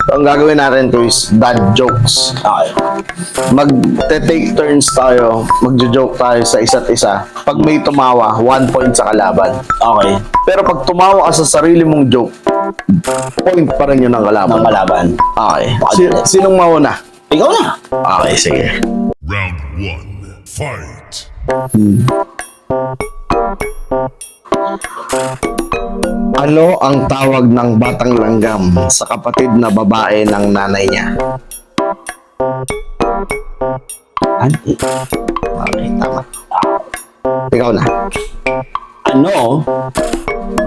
So, ang gagawin natin to is dad jokes. Okay. Mag-take turns tayo, magjo-joke tayo sa isa't isa. Pag may tumawa, 1 point sa kalaban. Okay. Pero pag tumawa ka sa sarili mong joke, point pa rin yun ng kalaban. Ng kalaban. Okay. Sinong mauna? Ikaw na. Okay, sige. Round 1. Fight. Ano ang tawag ng batang langgam sa kapatid na babae ng nanay niya? Auntie. Okay, tama. Ikaw na. Ano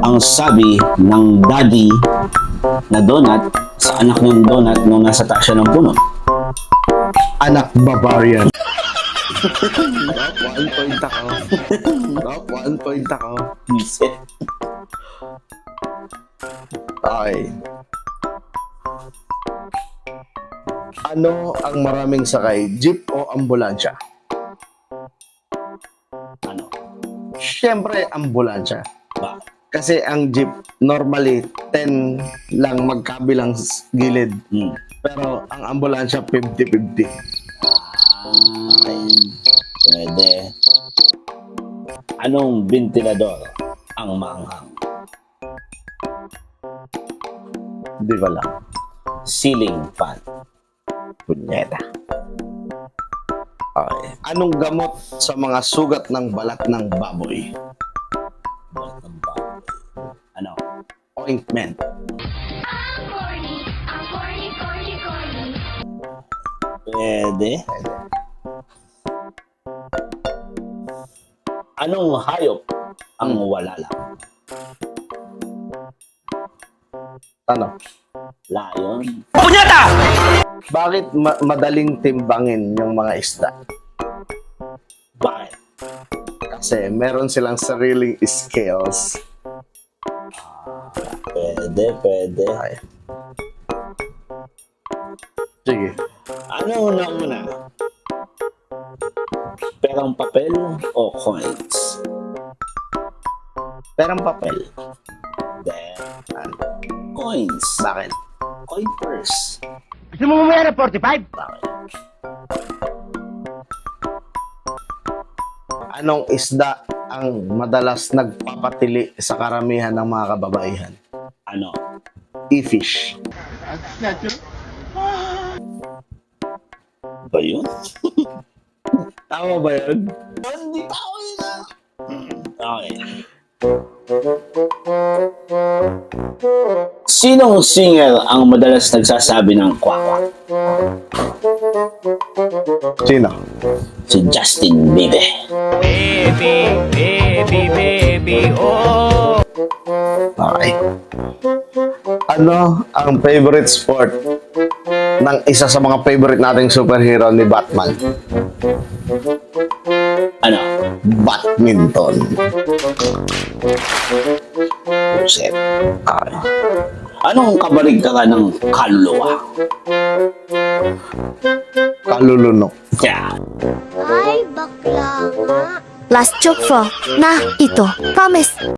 ang sabi ng daddy na donut sa anak ng donut nung nasa taas siya ng puno? Anak barbarian. Top, 1 point ako. Top, 1 point ako. Visit. Okay. Ano ang maraming sakay? Jeep o ambulansya? Ano? Siyempre, ambulansya. Ba? Kasi ang jeep, normally, 10 lang magkabilang gilid. Pero ang ambulansya, 50-50. Pwede. Anong ventilador ang maanghang? Di ba lang? Ceiling fan. Punyeta. Okay. Anong gamot sa mga sugat ng balat ng baboy? Balat ng baboy. Ano? Ointment. Pwede. Anong hayop ang wala lang? Ano? Lion. Bakit madaling timbangin yung mga isda? Bakit? Kasi meron silang sariling scales. Pwede. Ay. Sige. Ano una? Perang papel o coins? Perang papel. Then, coins. Bakit? Coin purse. Gusto mo mamaya ng 45? Bakit? Anong isda ang madalas nagpapatili sa karamihan ng mga kababaihan? Ano? E-fish. Ba yun? Tama ba yun? Hindi tao yun. Okay. Sinong singer ang madalas nagsasabi ng kwak-kwak? Sino? Si Justin Bieber. Okay. Ano ang favorite sport ng isa sa mga favorite nating superhero ni Batman? Ano? Badminton. Puset. Okay. Anong kabaligtaran ng kaluluwa? Kalulunok. Yan. Ay, bakla nga. Last joke for na ito. Promise.